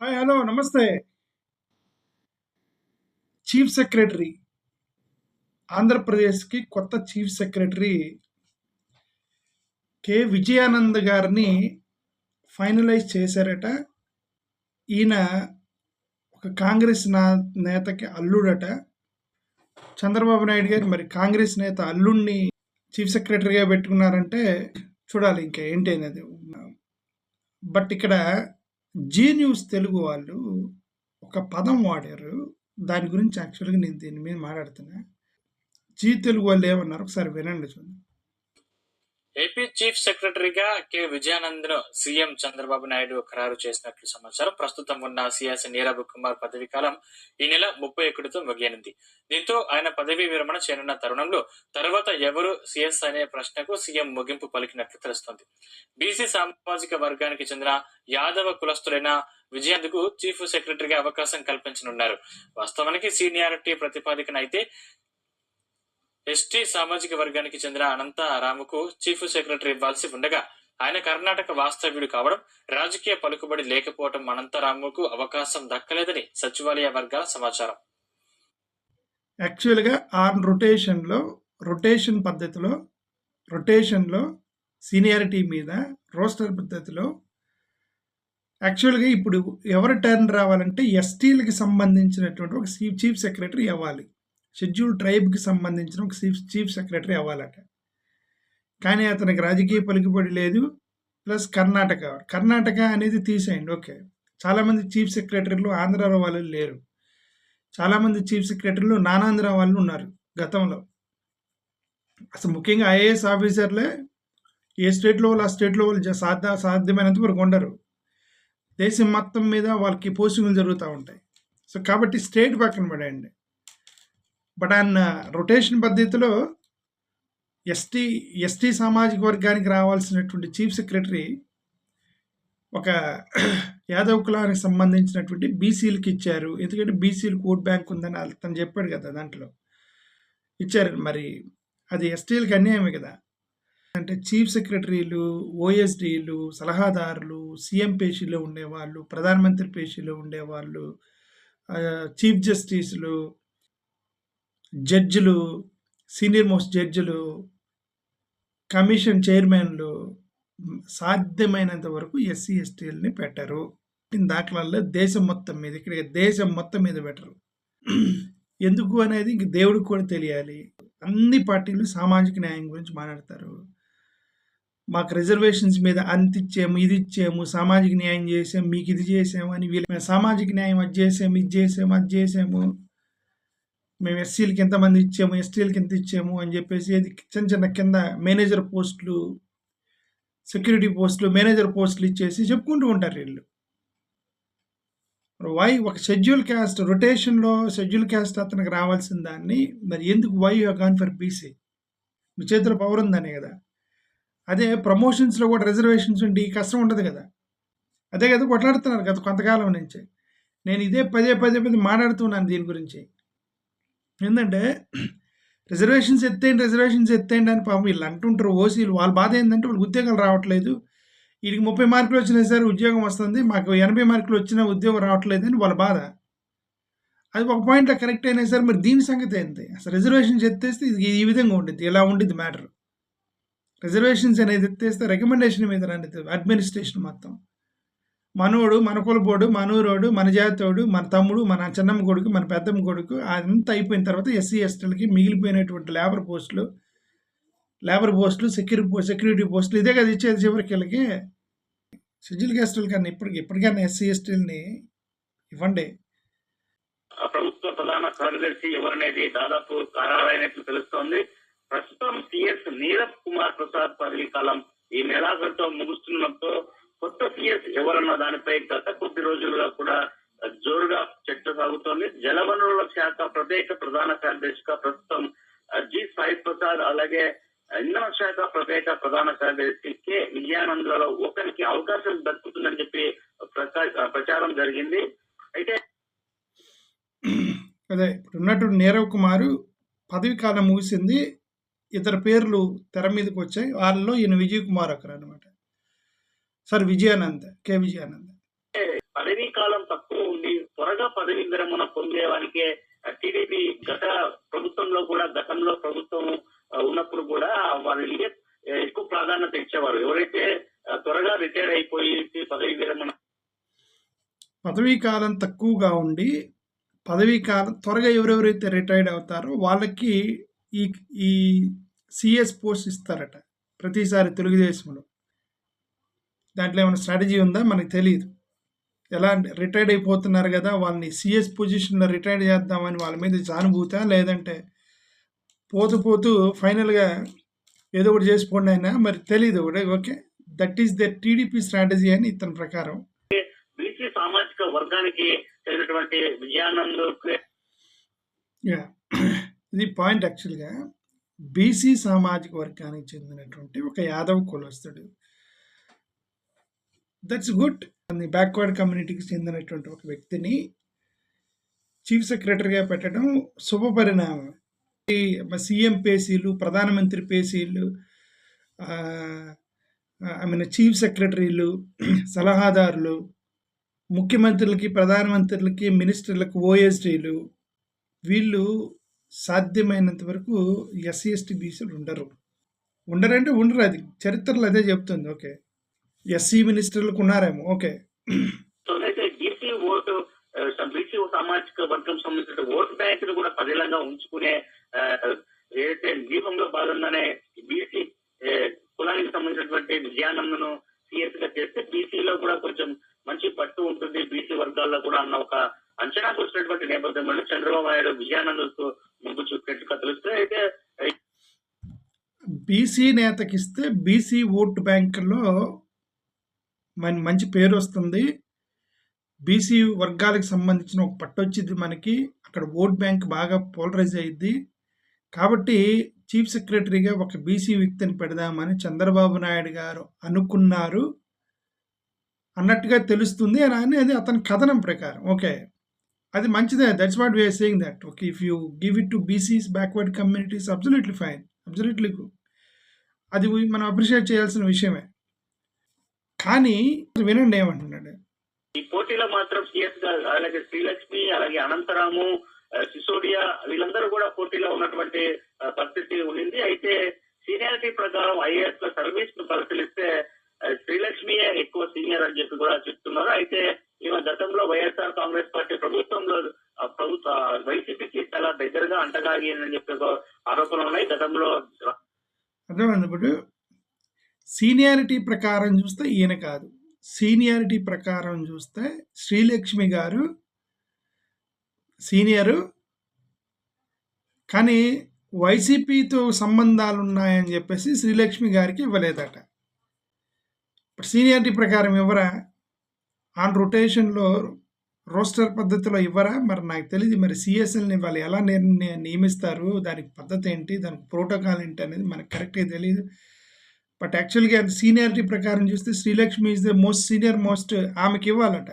Hi hello నమస్తే. Chief secretary ఆంధ్రప్రదేశ్కి కొత్త చీఫ్ సెక్రటరీ కె విజయానంద్ గారిని ఫైనలైజ్ చేశారట. ఈయన ఒక కాంగ్రెస్ నేతకి అల్లుడట. చంద్రబాబు నాయుడు గారు మరి కాంగ్రెస్ నేత అల్లుడిని చీఫ్ సెక్రటరీగా పెట్టుకున్నారంటే చూడాలి ఇంకా ఏంటి అనేది. బట్ ఇక్కడ జీ న్యూస్ తెలుగు వాళ్ళు ఒక పదం వాడారు. దాని గురించి యాక్చువల్గా నేను దీని మీద మాట్లాడుతున్నా. జీ తెలుగు వాళ్ళు ఏమన్నారు ఒకసారి వినండి చూడండి. ఏపీ చీఫ్ సెక్రటరీగా కె విజయానంద్ను సీఎం చంద్రబాబు నాయుడు ఖరారు చేసినట్లు సమాచారం. ప్రస్తుతం ఉన్న సియాసి నీరబ్ కుమార్ పదవీ కాలం ఈ నెల 31తో ముగియనుంది. దీంతో ఆయన పదవీ విరమణ చేయనున్న తరుణంలో తర్వాత ఎవరు సీఎస్ అనే ప్రశ్నకు సీఎం ముగింపు పలికినట్లు తెలుస్తోంది. బీసీ సామాజిక వర్గానికి చెందిన యాదవ కులస్తులైన విజయానంద్కు చీఫ్ సెక్రటరీగా అవకాశం కల్పించనున్నారు. వాస్తవానికి సీనియారిటీ ప్రతిపాదికన అయితే ఎస్టీ సామాజిక వర్గానికి చెందిన అనంతరాముకు చీఫ్ సెక్రటరీ ఇవ్వాల్సి ఉండగా ఆయన కర్ణాటక వాస్తవ్యుడు కావడం, రాజకీయ పలుకుబడి లేకపోవడం అనంతరాముకు అవకాశం దక్కలేదని సచివాలయ వర్గాల సమాచారం. యాక్చువల్గా రొటేషన్లో సీనియారిటీ మీద రోస్టర్ పద్ధతిలో యాక్చువల్గా ఇప్పుడు ఎవరు టర్న్ రావాలంటే ఎస్టీలకి సంబంధించినటువంటి ఒక చీఫ్ సెక్రటరీ అవ్వాలి. షెడ్యూల్ ట్రైబ్కి సంబంధించిన ఒక చీఫ్ సెక్రటరీ అవ్వాలట. కానీ అతనికి రాజకీయ పలుకుబడి లేదు. ప్లస్ కర్ణాటక అనేది తీసేయండి. ఓకే, చాలామంది చీఫ్ సెక్రటరీలు ఆంధ్రాలో వాళ్ళు లేరు. చాలామంది చీఫ్ సెక్రటరీలు నానాంధ్ర వాళ్ళు ఉన్నారు గతంలో. అసలు ముఖ్యంగా ఐఏఎస్ ఆఫీసర్లే ఏ స్టేట్లో వాళ్ళు ఆ స్టేట్లో వాళ్ళు సాధ్యమైనంత వరకు ఉండరు. దేశం మొత్తం మీద వాళ్ళకి పోస్టింగ్లు జరుగుతూ ఉంటాయి. సో కాబట్టి స్టేట్ పక్కన పడేయండి. బట్ ఆయన రొటేషన్ పద్ధతిలో ఎస్టీ సామాజిక వర్గానికి రావాల్సినటువంటి చీఫ్ సెక్రటరీ ఒక యాదవ్ కులానికి సంబంధించినటువంటి బీసీలకు ఇచ్చారు. ఎందుకంటే బీసీలకు ఓట్ బ్యాంక్ ఉందని అతను చెప్పాడు కదా, దాంట్లో ఇచ్చారు. మరి అది ఎస్టీలకు అన్యాయమే కదా. అంటే చీఫ్ సెక్రటరీలు, ఓఎస్డీలు, సలహాదారులు, సీఎం పేషీలో ఉండేవాళ్ళు, ప్రధానమంత్రి పేషీలో ఉండేవాళ్ళు, చీఫ్ జస్టిస్లు, జడ్జిలు, సీనియర్ మోస్ట్ జడ్జిలు, కమిషన్ చైర్మన్లు సాధ్యమైనంత వరకు ఎస్సీ ఎస్టీలని పెట్టరు. దాఖలాల్లో దేశం మొత్తం మీద పెట్టరు. ఎందుకు అనేది ఇంక దేవుడికి కూడా తెలియాలి. అన్ని పార్టీలు సామాజిక న్యాయం గురించి మాట్లాడతారు. మాకు రిజర్వేషన్స్ మీద అంత ఇచ్చాము, ఇది ఇచ్చాము, సామాజిక న్యాయం చేసాము, మీకు ఇది చేసాము అని వీళ్ళు సామాజిక న్యాయం అది చేసాము, ఇది చేసాము, మేము ఎస్సీలకి ఎంతమంది ఇచ్చాము, ఎస్టీలకి ఎంత ఇచ్చాము అని చెప్పేసి చిన్న కింద మేనేజర్ పోస్టులు, సెక్యూరిటీ పోస్టులు, మేనేజర్ పోస్టులు ఇచ్చేసి చెప్పుకుంటూ ఉంటారు వీళ్ళు. ఒక షెడ్యూల్ క్యాస్ట్ అతనికి రావాల్సిన దాన్ని మరి ఎందుకు why you gone for BC? మీ చేతిలో పవర్ ఉందనే కదా. అదే ప్రమోషన్స్లో కూడా రిజర్వేషన్స్ ఉంటే ఈ కష్టం ఉండదు కదా. అదే కదా కొట్లాడుతున్నారు కదా కొంతకాలం నుంచి. నేను ఇదే పదే మాట్లాడుతున్నాను దీని గురించి. ఏంటంటే రిజర్వేషన్స్ ఎత్తేయండి అని పాపం వీళ్ళు అంటుంటారు. ఓసీలు వాళ్ళ బాధ ఏంటంటే వాళ్ళకి ఉద్యోగాలు రావట్లేదు. వీడికి 30 మార్కులు వచ్చినా సరే ఉద్యోగం వస్తుంది, మాకు 80 మార్కులు వచ్చినా ఉద్యోగం రావట్లేదు అని వాళ్ళ బాధ. అది ఒక పాయింట్లో కరెక్ట్ అయినా సరే మరి దీని సంగతి ఏంటి? అసలు రిజర్వేషన్స్ ఎత్తేస్తే ఇది ఈ విధంగా ఉంటుంది, ఇలా ఉండిద్ది మ్యాటర్. రిజర్వేషన్స్ అనేది ఎత్తేస్తే రికమెండేషన్ మీద రండి అడ్మినిస్ట్రేషన్ మొత్తం. మనోడు, మన కులపోడు, మనూరోడు, మన జాతోడు, మన తమ్ముడు, మన చిన్నమ్మ కొడుకు, మన పెద్దమ్మ కొడుకు అదంతా అయిపోయిన తర్వాత ఎస్సీ ఎస్టీలకి మిగిలిపోయినటువంటి లేబర్ పోస్టులు, సెక్యూరిటీ పోస్టులు ఇదే కదా ఇచ్చేది చివరికి. వీళ్ళకి షెడ్యూల్ క్యాస్టుల కన్నా ఇప్పటికైనా ఎస్సీ ఎస్టీలని ఇవ్వండి. ప్రభుత్వ ప్రధాన కార్యదర్శి ఎవరనేది దాదాపు ఖరారైనట్లు తెలుస్తోంది. ప్రస్తుతం సిఎస్ నీరబ్ కుమార్ ప్రసాద్ పదవీ కాలం ఈ నెలాఖరుతో ముగుస్తుండటంతో కొత్త సిఎస్ ఎవరన్న దానిపై గత కొద్ది రోజులుగా కూడా జోరుగా చర్చ సాగుతోంది. జలవనరుల శాఖ ప్రత్యేక ప్రధాన కార్యదర్శిగా ప్రస్తుతం జి సాయి ప్రసాద్, అలాగే ఇంధన శాఖ ప్రత్యేక ప్రధాన కార్యదర్శి కె విజయానంద్లలో ఒకరికి అవకాశం దక్కుతుందని చెప్పి ప్రచారం జరిగింది. అయితే అదే ఉన్నట్టు నీరవ్ కుమార్ పదవి కాలం ముగిసింది. ఇతర పేర్లు తెర మీదకి వచ్చాయి. వాళ్ళలో ఈయన విజయ్ కుమార్ ఒకరు అనమాట. సార్ కె విజయానంద్ పదవీ కాలం తక్కువ ఉండి త్వరగా పదవీ విరమణ పొందేవానికే టీడీపీ ప్రభుత్వంలో కూడా గతంలో ప్రభుత్వం ఉన్నప్పుడు కూడా వారికి ఎక్కువ ప్రాధాన్యత ఇచ్చేవారు. ఎవరైతే త్వరగా రిటైర్ అయిపోయి పదవీ విరమణ పదవీ కాలం తక్కువగా ఉండి పదవీ కాలం త్వరగా ఎవరెవరైతే రిటైర్డ్ అవుతారో వాళ్ళకి ఈ ఈ సిఎస్ పోస్ట్ ఇస్తారట ప్రతిసారి తెలుగుదేశంలో. దాంట్లో ఏమైనా స్ట్రాటజీ ఉందా మనకు తెలియదు. ఎలా రిటైర్డ్ అయిపోతున్నారు కదా, వాళ్ళని సిఎస్ పొజిషన్లో రిటైర్డ్ చేద్దామని వాళ్ళ మీద సానుభూతా, లేదంటే పోతూ పోతూ ఫైనల్గా ఏదో ఒకటి చేసుకోండి అయినా మరి తెలియదు. Okay, that is the TDP strategy అని ఇతని ప్రకారం. బీసీ సామాజిక వర్గానికి చెందినటువంటి విజయానంద్ ఇది పాయింట్. యాక్చువల్గా బీసీ సామాజిక వర్గానికి చెందినటువంటి ఒక యాదవ్ కులస్తుడు, దట్స్ గుడ్. బ్యాక్వర్డ్ కమ్యూనిటీకి చెందినటువంటి ఒక వ్యక్తిని చీఫ్ సెక్రటరీగా పెట్టడం శుభ పరిణామం. సీఎం పేసీలు, ప్రధానమంత్రి పేసీలు, చీఫ్ సెక్రటరీలు, సలహాదారులు, ముఖ్యమంత్రులకి, ప్రధానమంత్రులకి, మినిస్టర్లకు ఓఎస్డీలు, వీళ్ళు సాధ్యమైనంత వరకు ఎస్సీ ఎస్టీ బీసీలు ఉండరంటే ఉండరు. అది చరిత్రలో అదే చెప్తుంది. ఓకే, ఎస్సీ మినిస్టర్లకు ఉన్నారేమో. ఓకే, బీసీ ఓటు, బీసీ సామాజిక వర్గం సంబంధించిన ఓటు బ్యాంకులు కూడా పదిలంగా ఉంచుకునే ఏదైతే వ్యూహంలో భాగంగానే బీసీ కులానికి సంబంధించినటువంటి విజయానందను సిఎస్ గా చేస్తే బీసీలో కూడా కొంచెం మంచి పట్టు ఉంటుంది బీసీ వర్గాల్లో కూడా అన్న ఒక అంచనాకు వచ్చినటువంటి నేపథ్యంలో చంద్రబాబు నాయుడు విజయానందకు ముందు చూపినట్టుగా తెలుస్తుంది. అయితే బీసీ నేతకిస్తే బీసీ ఓటు బ్యాంకుల్లో మంచి పేరు వస్తుంది, బీసీ వర్గాలకు సంబంధించిన ఒక పట్టు వచ్చింది మనకి, అక్కడ ఓట్ బ్యాంక్ బాగా పోలరైజ్ అయ్యిద్ది. కాబట్టి చీఫ్ సెక్రటరీగా ఒక బీసీ వ్యక్తిని పెడదామని చంద్రబాబు నాయుడు గారు అనుకున్నారు అన్నట్టుగా తెలుస్తుంది అని అది అతని కథనం ప్రకారం. ఓకే, అది మంచిదే. That's what we are saying that. Okay, if you give it to BCs, backward communities, absolutely fine, absolutely good. అది మనం అప్రిషియేట్ చేయాల్సిన విషయమే. కానీ వినండి ఏమంటున్నాడు. ఈ పోటీలో మాత్రం సిఎస్ గా అలాగే శ్రీలక్ష్మి, అలాగే అనంతరాము, సిసోడియా వీళ్ళందరూ కూడా పోటీలో ఉన్నటువంటి పరిస్థితి ఉండింది. అయితే సీనియారిటీ ప్రకారం ఐఏఎస్ లో సర్వీస్ ను పరిశీలిస్తే శ్రీలక్ష్మియే ఎక్కువ సీనియర్ అని చెప్పి కూడా చెప్తున్నారు. అయితే ఈమె గతంలో వైఎస్ఆర్ కాంగ్రెస్ పార్టీ ప్రభుత్వంలో వైసీపీకి చాలా దగ్గరగా అంటగాగి అని చెప్పి ఆరోపణలు ఉన్నాయి. గతంలో అర్థమైంది. ఇప్పుడు సీనియారిటీ ప్రకారం చూస్తే ఈయన కాదు, సీనియారిటీ ప్రకారం చూస్తే శ్రీలక్ష్మి గారు సీనియరు, కానీ వైసీపీతో సంబంధాలు ఉన్నాయని చెప్పేసి శ్రీలక్ష్మి గారికి ఇవ్వలేదట. సీనియారిటీ ప్రకారం ఇవ్వరా? ఆన్ రొటేషన్లో రోస్టర్ పద్ధతిలో ఇవ్వరా? మరి నాకు తెలియదు. మరి సిఎస్ఎల్ని వాళ్ళు ఎలా నియమిస్తారు, దానికి పద్ధతి ఏంటి, దానికి ప్రోటోకాల్ ఏంటి అనేది మనకు కరెక్ట్గా తెలియదు. బట్ యాక్చువల్గా సీనియారిటీ ప్రకారం చూస్తే Srilakshmi is the most senior most, ఆమెకి ఇవ్వాలట.